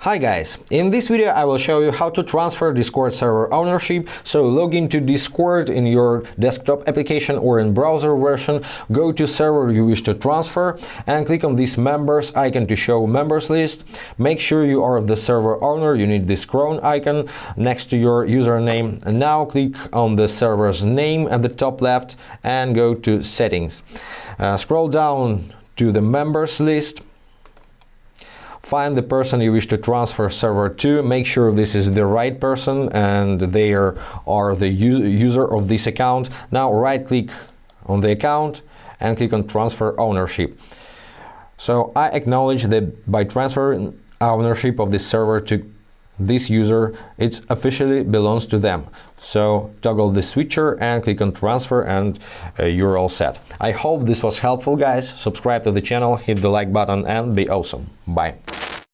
Hi guys, in this video I will show you how to transfer Discord server ownership. So log into Discord in your desktop application or in browser version, go to server you wish to transfer and click on this members icon to show members list. Make sure you are the server owner, you need this crown icon next to your username. And now click on the server's name at the top left and go to settings. Scroll down to the members list. Find the person you wish to transfer server to. Make sure this is the right person and they are the user of this account. Now right click on the account and click on transfer ownership. So I acknowledge that by transferring ownership of this server to this user, it officially belongs to them. So toggle the switcher and click on transfer and you're all set. I hope this was helpful guys. Subscribe to the channel, hit the like button and be awesome. Bye.